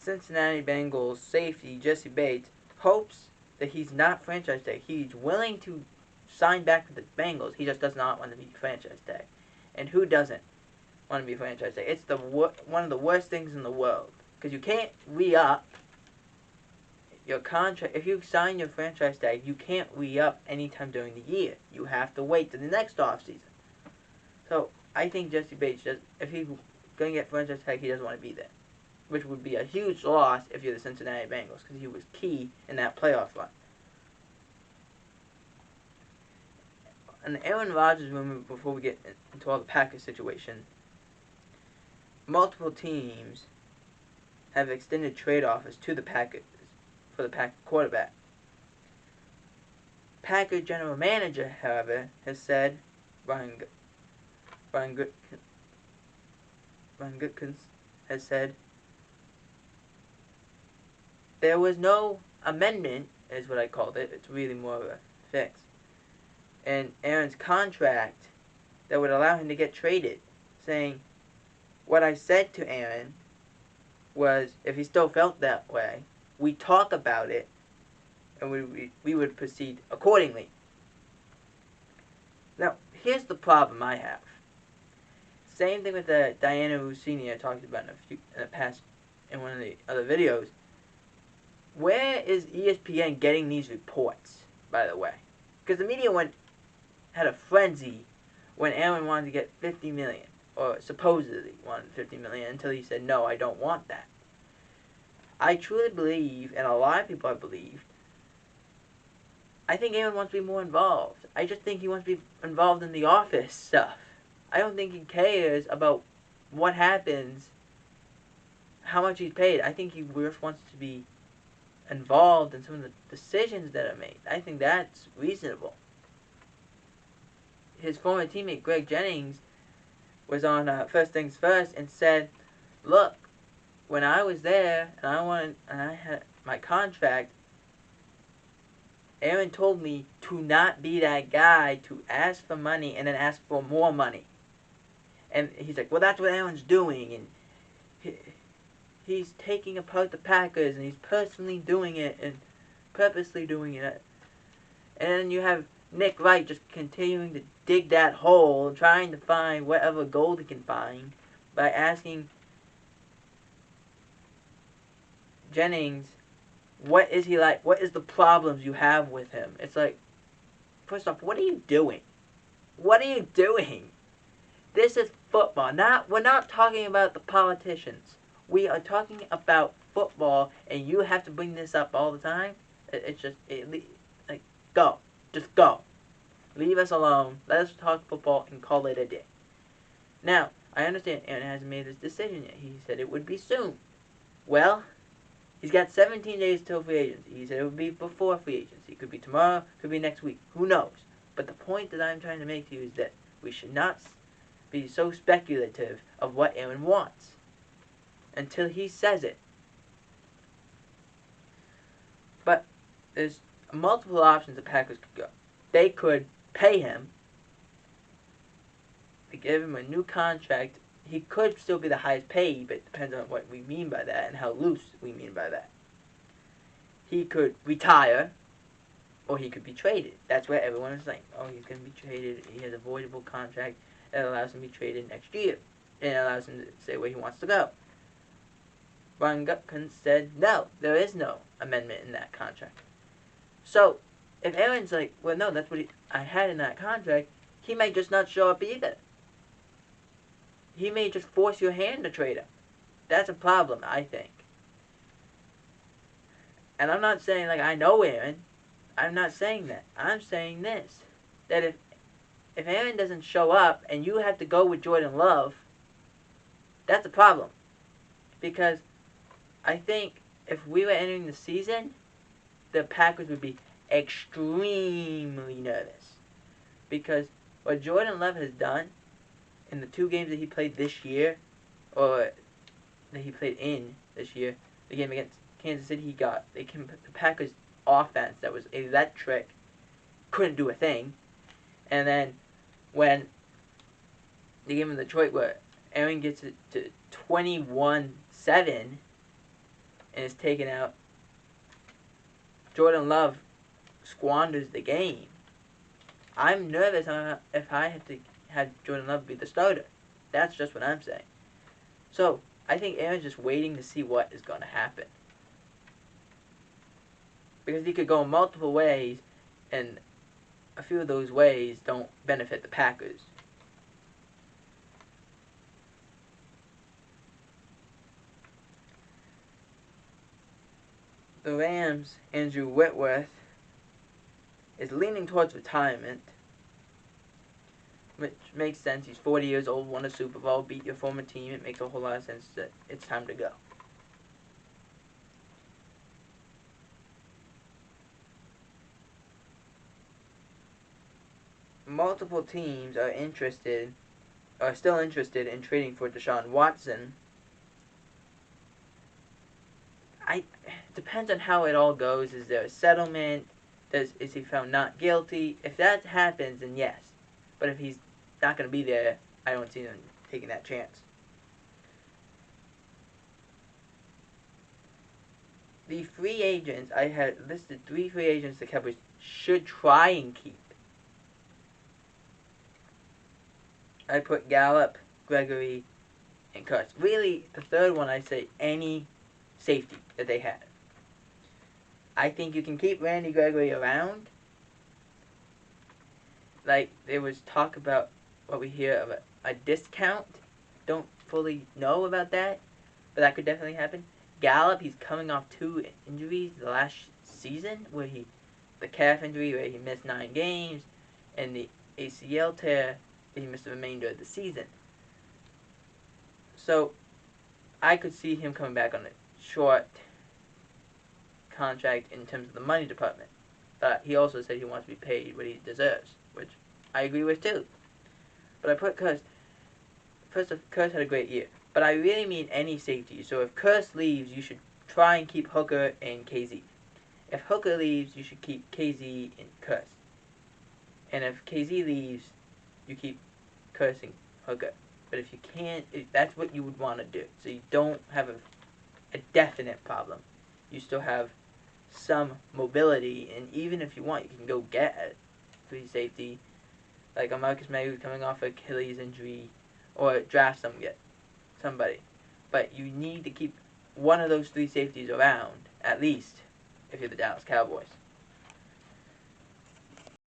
Cincinnati Bengals safety Jessie Bates hopes that he's not franchise tag. He's willing to sign back with the Bengals. He just does not want to be franchise tag. And who doesn't want to be franchise tag? It's one of the worst things in the world, because you can't re-up your contract. If you sign your franchise tag, you can't re-up anytime during the year. You have to wait to the next offseason. So I think Jessie Bates, if he's going to get franchise tag, he doesn't want to be there, which would be a huge loss if you're the Cincinnati Bengals, because he was key in that playoff run. And the Aaron Rodgers rumor, before we get into all the Packers situation, multiple teams have extended trade offers to the Packers for the Packers quarterback. Packers general manager, however, has said, Brian Gutkins has said, there was no amendment, is what I called it. It's really more of a fix. And Aaron's contract that would allow him to get traded, saying, what I said to Aaron was, if he still felt that way, we talk about it, and we would proceed accordingly. Now, here's the problem I have. Same thing with the Diana Rossini I talked about in one of the other videos. Where is ESPN getting these reports, by the way? Because the media had a frenzy when Aaron wanted to get $50 million, or supposedly wanted $50 million, until he said, no, I don't want that. I truly believe, and a lot of people believe, I think Aaron wants to be more involved. I just think he wants to be involved in the office stuff. I don't think he cares about what happens, how much he's paid. I think he just wants to be involved in some of the decisions that are made. I think that's reasonable. His former teammate Greg Jennings was on First Things First and said, look, when I was there and I had my contract, Aaron told me to not be that guy to ask for money and then ask for more money. And he's like, well, that's what Aaron's doing, and he's taking apart the Packers, and he's personally doing it and purposely doing it. And then you have Nick Wright just continuing to dig that hole, trying to find whatever gold he can find by asking Jennings, what is he like? What is the problems you have with him? It's like, first off, what are you doing? What are you doing? This is football. We're not talking about the politicians. We are talking about football, and you have to bring this up all the time. Go. Just go. Leave us alone. Let us talk football and call it a day. Now, I understand Aaron hasn't made his decision yet. He said it would be soon. Well, he's got 17 days till free agency. He said it would be before free agency. It could be tomorrow, could be next week. Who knows? But the point that I'm trying to make to you is that we should not be so speculative of what Aaron wants until he says it. But there's multiple options the Packers could go. They could pay him. They give him a new contract. He could still be the highest paid, but it depends on what we mean by that and how loose we mean by that. He could retire, or he could be traded. That's where everyone is saying, oh, he's going to be traded. He has a voidable contract that allows him to be traded next year. And it allows him to say where he wants to go. Brian Gutkins said, no, there is no amendment in that contract. So, if Aaron's like, well, no, that's what I had in that contract, he may just not show up either. He may just force your hand to trade him. That's a problem, I think. And I'm not saying, like, I know Aaron. I'm not saying that. I'm saying this. That if Aaron doesn't show up and you have to go with Jordan Love, that's a problem. Because I think if we were entering the season, the Packers would be extremely nervous. Because what Jordan Love has done in the 2 games that he played this year, or that he played in this year, the game against Kansas City, the Packers offense that was electric, couldn't do a thing. And then when the game in Detroit where Aaron gets it to 21-7, and is taken out, Jordan Love squanders the game. I'm nervous if I had to have Jordan Love be the starter. That's just what I'm saying. So, I think Aaron's just waiting to see what is going to happen. Because he could go multiple ways, and a few of those ways don't benefit the Packers. The Rams, Andrew Whitworth, is leaning towards retirement, which makes sense. He's 40 years old, won a Super Bowl, beat your former team. It makes a whole lot of sense that it's time to go. Multiple teams are still interested in trading for Deshaun Watson. It depends on how it all goes. Is there a settlement? Is he found not guilty? If that happens, then yes. But if he's not going to be there, I don't see them taking that chance. The free agents, I had listed 3 free agents the Cowboys should try and keep. I put Gallup, Gregory, and Kurtz. Really, the third one I say any safety that they have. I think you can keep Randy Gregory around. Like, there was talk about what we hear of a discount. Don't fully know about that, but that could definitely happen. Gallup, he's coming off 2 injuries the last season, the calf injury where he missed 9 games, and the ACL tear that he missed the remainder of the season. So, I could see him coming back on a short contract in terms of the money department. But he also said he wants to be paid what he deserves, which I agree with too. But I put Kurtz. First off, Kurtz had a great year. But I really mean any safety. So if Kurtz leaves, you should try and keep Hooker and KZ. If Hooker leaves, you should keep KZ and Kurtz. And if KZ leaves, you keep Kurtz and Hooker. But if you can't, that's what you would want to do. So you don't have a definite problem. You still have some mobility, and even if you want, you can go get a free safety, like a Marcus May who's coming off Achilles injury, or draft somebody. But you need to keep one of those 3 safeties around, at least, if you're the Dallas Cowboys.